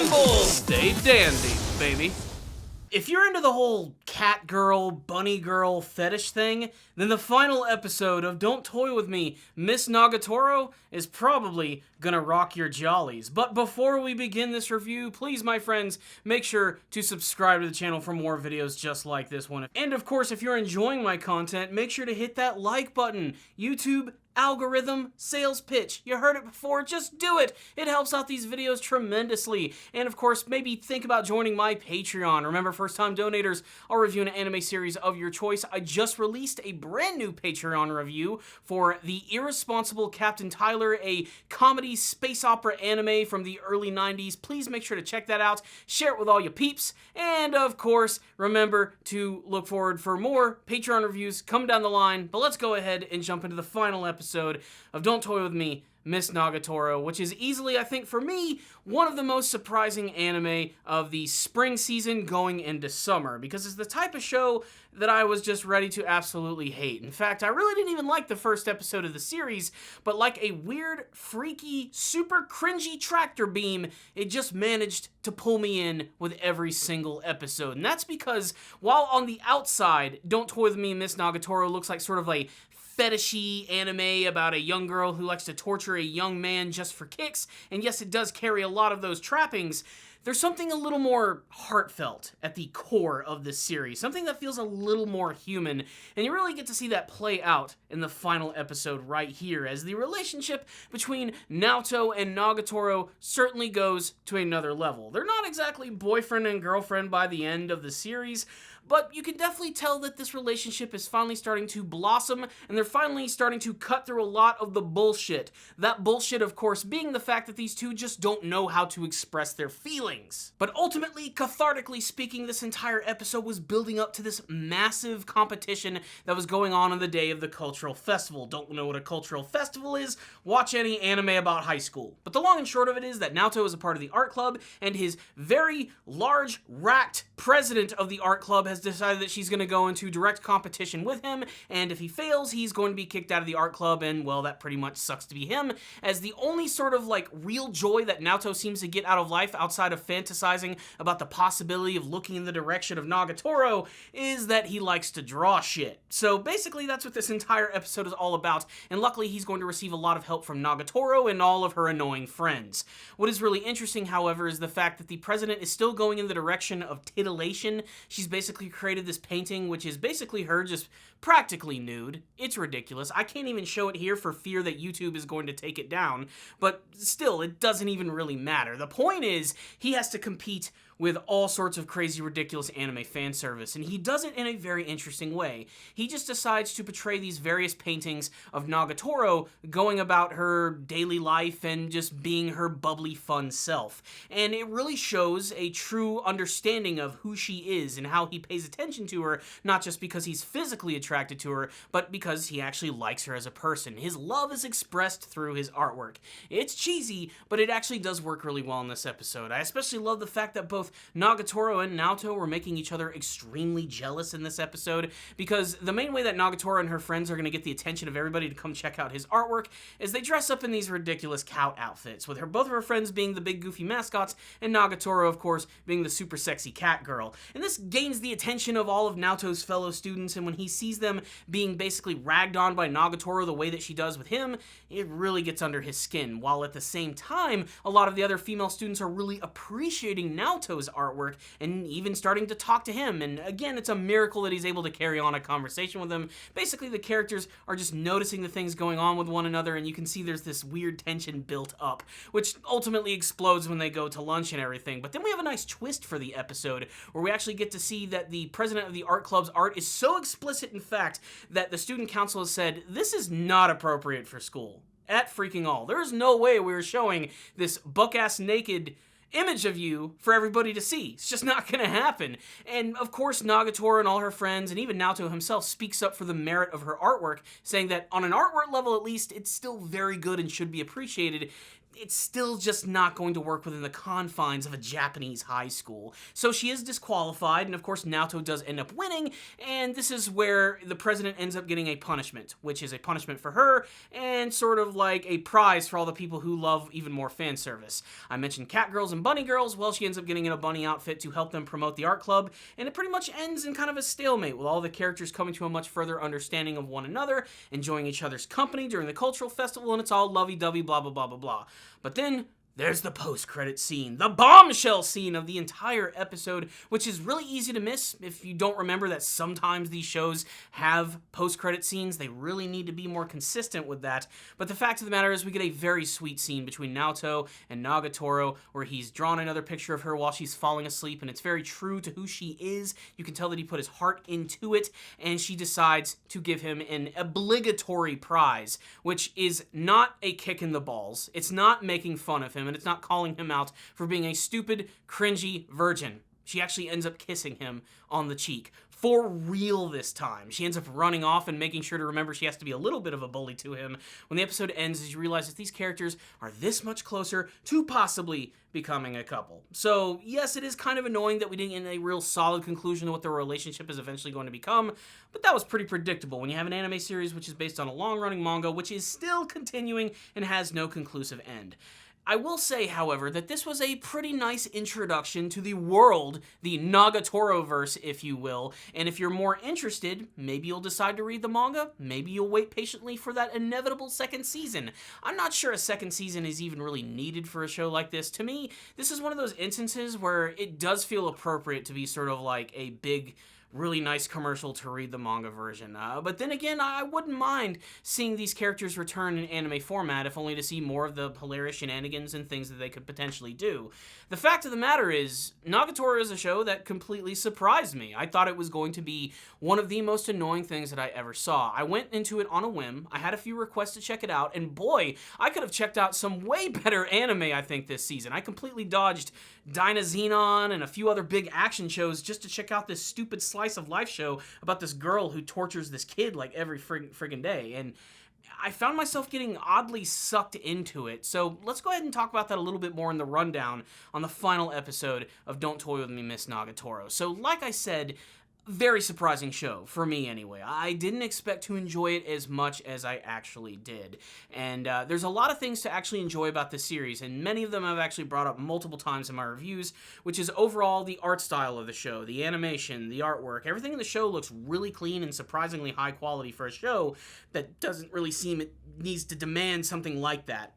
Nimble, stay dandy, baby. If you're into the whole cat girl, bunny girl fetish thing, then the final episode of Don't Toy With Me, Miss Nagatoro is probably gonna rock your jollies. But before we begin this review, please, my friends, make sure to subscribe to the channel for more videos just like this one. And of course, if you're enjoying my content, make sure to hit that like button. YouTube algorithm sales pitch. You heard it before, just do it. It helps out these videos tremendously. And of course, maybe think about joining my Patreon. Remember, first-time donators, I'll review an anime series of your choice. I just released a brand new Patreon review for The Irresponsible Captain Tyler, a comedy space opera anime from the early 90s. Please make sure to check that out. Share it with all your peeps. And of course, remember to look forward for more Patreon reviews coming down the line. But let's go ahead and jump into the final episode of Don't Toy With Me, Miss Nagatoro, which is easily, I think, for me, one of the most surprising anime of the spring season going into summer, because it's the type of show that I was just ready to absolutely hate. In fact, I really didn't even like the first episode of the series, but like a weird, freaky, super cringy tractor beam, it just managed to pull me in with every single episode. And that's because, while on the outside, Don't Toy With Me, Miss Nagatoro looks like sort of a fetishy anime about a young girl who likes to torture a young man just for kicks, and yes, it does carry a lot of those trappings, there's something a little more heartfelt at the core of this series, something that feels a little more human, and you really get to see that play out in the final episode right here, as the relationship between Naoto and Nagatoro certainly goes to another level. They're not exactly boyfriend and girlfriend by the end of the series, but you can definitely tell that this relationship is finally starting to blossom, and they're finally starting to cut through a lot of the bullshit. That bullshit, of course, being the fact that these two just don't know how to express their feelings. But ultimately, cathartically speaking, this entire episode was building up to this massive competition that was going on the day of the cultural festival. Don't know what a cultural festival is? Watch any anime about high school. But the long and short of it is that Naoto is a part of the art club, and his very large, racked president of the art club has decided that she's going to go into direct competition with him, and if he fails, he's going to be kicked out of the art club, and well, that pretty much sucks to be him, as the only sort of like real joy that Naoto seems to get out of life outside of fantasizing about the possibility of looking in the direction of Nagatoro is that he likes to draw shit. So basically that's what this entire episode is all about, and luckily he's going to receive a lot of help from Nagatoro and all of her annoying friends. What is really interesting, however, is the fact that the president is still going in the direction of titillation. She's basically created this painting, which is basically her just practically nude. It's ridiculous. I can't even show it here for fear that YouTube is going to take it down, but still, it doesn't even really matter. The point is, he has to compete with all sorts of crazy, ridiculous anime fan service, and he does it in a very interesting way. He just decides to portray these various paintings of Nagatoro going about her daily life and just being her bubbly, fun self. And it really shows a true understanding of who she is and how he pays attention to her, not just because he's physically attracted to her, but because he actually likes her as a person. His love is expressed through his artwork. It's cheesy, but it actually does work really well in this episode. I especially love the fact that both Nagatoro and Naoto were making each other extremely jealous in this episode, because the main way that Nagatoro and her friends are going to get the attention of everybody to come check out his artwork is they dress up in these ridiculous cow outfits, with both of her friends being the big goofy mascots, and Nagatoro, of course, being the super sexy cat girl. And this gains the attention of all of Naoto's fellow students, and when he sees them being basically ragged on by Nagatoro the way that she does with him, it really gets under his skin, while at the same time, a lot of the other female students are really appreciating Naoto's artwork and even starting to talk to him. And again, it's a miracle that he's able to carry on a conversation with them. Basically, the characters are just noticing the things going on with one another, and you can see there's this weird tension built up, which ultimately explodes when they go to lunch and everything. But then we have a nice twist for the episode, where we actually get to see that the president of the art club's art is so explicit, in fact, that the student council has said, this is not appropriate for school. At freaking all. There's no way we're showing this buck-ass naked image of you for everybody to see. It's just not gonna happen. And of course, Nagatoro and all her friends, and even Naoto himself, speaks up for the merit of her artwork, saying that on an artwork level at least, it's still very good and should be appreciated. it's still just not going to work within the confines of a Japanese high school. So she is disqualified, and of course Naoto does end up winning, and this is where the president ends up getting a punishment, which is a punishment for her, and sort of like a prize for all the people who love even more fan service. I mentioned cat girls and bunny girls. Well, she ends up getting in a bunny outfit to help them promote the art club, and it pretty much ends in kind of a stalemate, with all the characters coming to a much further understanding of one another, enjoying each other's company during the cultural festival, and it's all lovey-dovey, blah blah blah blah blah. But then there's the post-credit scene, the bombshell scene of the entire episode, which is really easy to miss if you don't remember that sometimes these shows have post-credit scenes. They really need to be more consistent with that. But the fact of the matter is we get a very sweet scene between Naoto and Nagatoro, where he's drawn another picture of her while she's falling asleep, and it's very true to who she is. You can tell that he put his heart into it, and she decides to give him an obligatory prize, which is not a kick in the balls. It's not making fun of him, and it's not calling him out for being a stupid, cringy virgin. She actually ends up kissing him on the cheek. For real this time. She ends up running off and making sure to remember she has to be a little bit of a bully to him. When the episode ends, as you realize that these characters are this much closer to possibly becoming a couple. So, yes, it is kind of annoying that we didn't get a real solid conclusion to what their relationship is eventually going to become, but that was pretty predictable when you have an anime series which is based on a long-running manga which is still continuing and has no conclusive end. I will say, however, that this was a pretty nice introduction to the world, the Nagatoro-verse, if you will, and if you're more interested, maybe you'll decide to read the manga, maybe you'll wait patiently for that inevitable second season. I'm not sure a second season is even really needed for a show like this. To me, this is one of those instances where it does feel appropriate to be sort of like a big, really nice commercial to read the manga version. But then again, I wouldn't mind seeing these characters return in anime format, if only to see more of the hilarious shenanigans and things that they could potentially do. The fact of the matter is, Nagatoro is a show that completely surprised me. I thought it was going to be one of the most annoying things that I ever saw. I went into it on a whim, I had a few requests to check it out, and boy, I could have checked out some way better anime, I think, this season. I completely dodged Dynazenon and a few other big action shows just to check out this stupid slice of life show about this girl who tortures this kid like every friggin' day, and I found myself getting oddly sucked into it. So let's go ahead and talk about that a little bit more in the rundown on the final episode of Don't Toy With Me, Miss Nagatoro. So like I said, very surprising show, for me anyway. I didn't expect to enjoy it as much as I actually did. And there's a lot of things to actually enjoy about this series, and many of them I've actually brought up multiple times in my reviews, which is overall the art style of the show, the animation, the artwork. Everything in the show looks really clean and surprisingly high quality for a show that doesn't really seem it needs to demand something like that.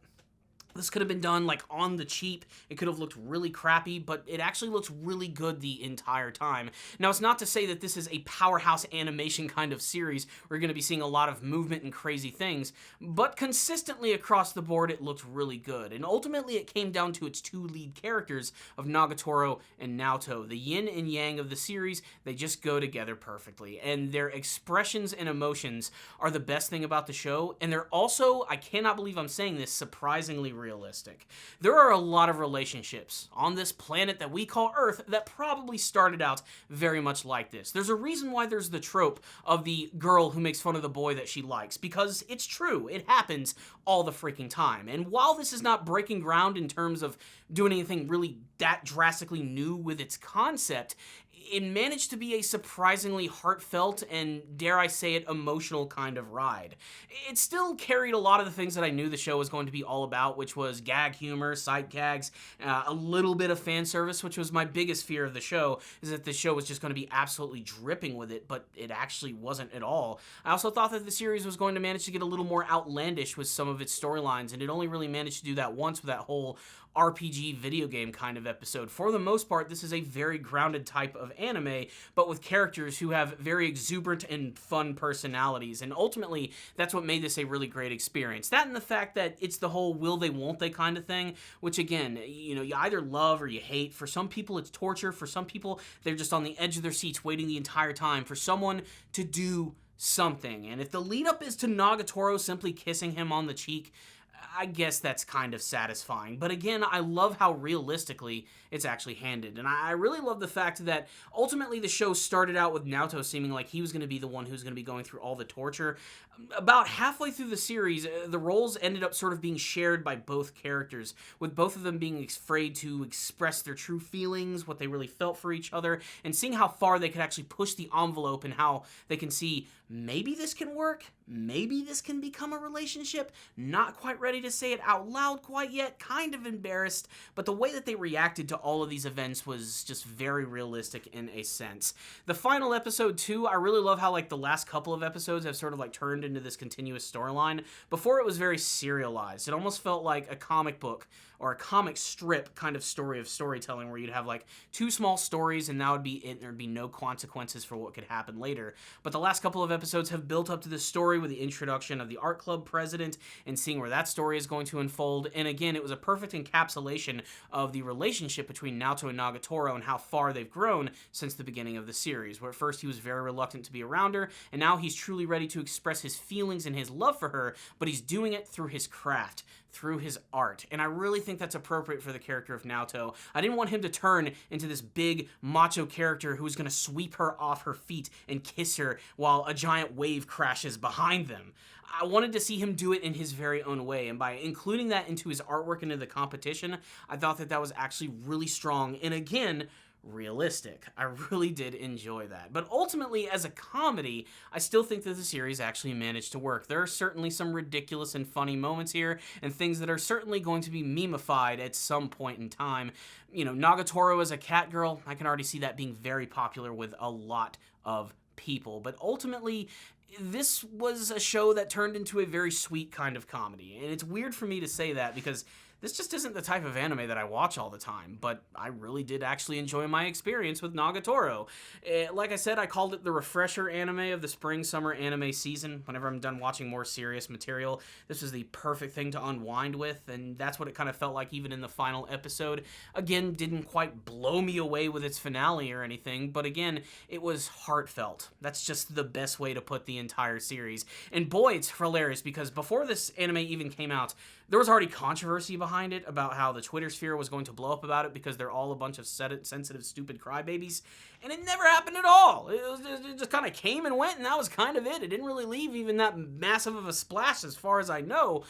This could have been done like on the cheap. It could have looked really crappy, but it actually looks really good the entire time. Now, it's not to say that this is a powerhouse animation kind of series where you're going to be seeing a lot of movement and crazy things, but consistently across the board, it looked really good. And ultimately, it came down to its two lead characters of Nagatoro and Naoto. The yin and yang of the series, they just go together perfectly. And their expressions and emotions are the best thing about the show. And they're also, I cannot believe I'm saying this, surprisingly realistic. There are a lot of relationships on this planet that we call Earth that probably started out very much like this. There's a reason why there's the trope of the girl who makes fun of the boy that she likes, because it's true. It happens all the freaking time. And while this is not breaking ground in terms of doing anything really that drastically new with its concept, it managed to be a surprisingly heartfelt and, dare I say it, emotional kind of ride. It still carried a lot of the things that I knew the show was going to be all about, which was gag humor, sight gags, a little bit of fan service, which was my biggest fear of the show, is that the show was just going to be absolutely dripping with it, but it actually wasn't at all. I also thought that the series was going to manage to get a little more outlandish with some of its storylines, and it only really managed to do that once with that whole RPG video game kind of episode. For the most part, this is a very grounded type of anime, but with characters who have very exuberant and fun personalities, and ultimately, that's what made this a really great experience. That and the fact that it's the whole will they, won't they kind of thing, which again, you know, you either love or you hate. For some people, it's torture. For some people, they're just on the edge of their seats waiting the entire time for someone to do something. And if the lead up is to Nagatoro simply kissing him on the cheek, I guess that's kind of satisfying. But again, I love how realistically it's actually handled. And I really love the fact that ultimately the show started out with Naoto seeming like he was going to be the one who's going to be going through all the torture. About halfway through the series, the roles ended up sort of being shared by both characters, with both of them being afraid to express their true feelings, what they really felt for each other, and seeing how far they could actually push the envelope and how they can see maybe this can work, maybe this can become a relationship. Not quite ready to say it out loud quite yet, kind of embarrassed, but the way that they reacted to all of these events was just very realistic in a sense. The final episode too, I really love how like the last couple of episodes have sort of like turned into this continuous storyline. Before it was very serialized. It almost felt like a comic book or a comic strip kind of story of storytelling where you'd have like two small stories and that would be it and there'd be no consequences for what could happen later. But the last couple of episodes have built up to this story with the introduction of the art club president and seeing where that story is going to unfold. And again, it was a perfect encapsulation of the relationship between Naoto and Nagatoro and how far they've grown since the beginning of the series, where at first he was very reluctant to be around her, and now he's truly ready to express his feelings and his love for her, but he's doing it through his craft, through his art. And I really think that's appropriate for the character of Naoto. I didn't want him to turn into this big macho character who's going to sweep her off her feet and kiss her while a giant wave crashes behind them. I wanted to see him do it in his very own way, and by including that into his artwork and into the competition, I thought that that was actually really strong, and again, realistic. I really did enjoy that. But ultimately, as a comedy, I still think that the series actually managed to work. There are certainly some ridiculous and funny moments here, and things that are certainly going to be memified at some point in time. You know, Nagatoro as a cat girl, I can already see that being very popular with a lot of people. But ultimately, this was a show that turned into a very sweet kind of comedy. And it's weird for me to say that because this just isn't the type of anime that I watch all the time, but I really did actually enjoy my experience with Nagatoro. Like I said, I called it the refresher anime of the spring-summer anime season. Whenever I'm done watching more serious material, this is the perfect thing to unwind with, and that's what it kind of felt like even in the final episode. Again, didn't quite blow me away with its finale or anything, but again, it was heartfelt. That's just the best way to put the entire series. And boy, it's hilarious, because before this anime even came out, there was already controversy behind it about how the Twitter sphere was going to blow up about it because they're all a bunch of sensitive, stupid crybabies. And it never happened at all. It just kind of came and went, and that was kind of it. It didn't really leave even that massive of a splash as far as I know.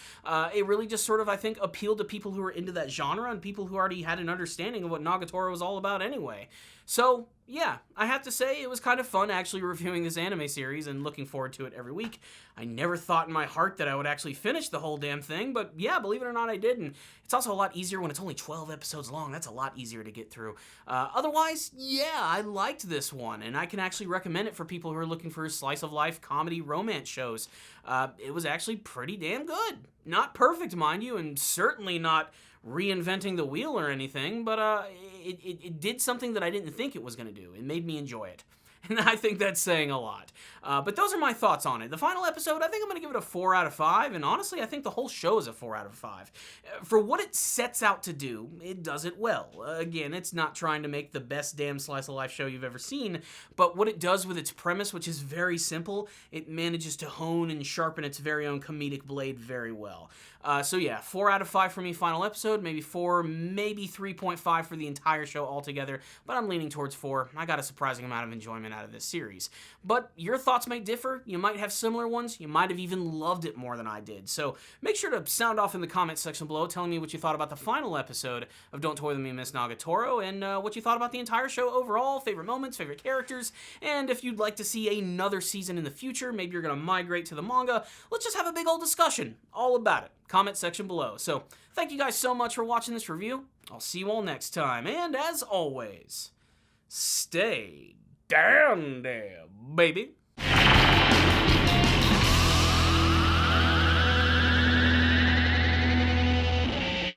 It really just sort of, I think, appealed to people who were into that genre and people who already had an understanding of what Nagatoro was all about anyway. So, yeah, I have to say it was kind of fun actually reviewing this anime series and looking forward to it every week. I never thought in my heart that I would actually finish the whole damn thing, but yeah, believe it or not, I did, and it's also a lot easier when it's only 12 episodes long. That's a lot easier to get through. Otherwise, yeah, I liked this one, and I can actually recommend it for people who are looking for slice-of-life comedy romance shows. It was actually pretty damn good. Not perfect, mind you, and certainly not reinventing the wheel or anything, but it did something that I didn't think it was going to do. It made me enjoy it. And I think that's saying a lot. But those are my thoughts on it. The final episode, I think I'm going to give it a 4 out of 5. And honestly, I think the whole show is a 4 out of 5. For what it sets out to do, it does it well. Again, it's not trying to make the best damn slice of life show you've ever seen. But what it does with its premise, which is very simple, it manages to hone and sharpen its very own comedic blade very well. So yeah, 4 out of 5 for me, final episode. Maybe 4, maybe 3.5 for the entire show altogether. But I'm leaning towards 4. I got a surprising amount of enjoyment out of this series. But your thoughts may differ. You might have similar ones. You might have even loved it more than I did. So make sure to sound off in the comments section below telling me what you thought about the final episode of Don't Toy With Me, Miss Nagatoro, and what you thought about the entire show overall, favorite moments, favorite characters, and if you'd like to see another season in the future, maybe you're going to migrate to the manga, let's just have a big old discussion all about it. Comment section below. So thank you guys so much for watching this review. I'll see you all next time, and as always, stay down there, baby.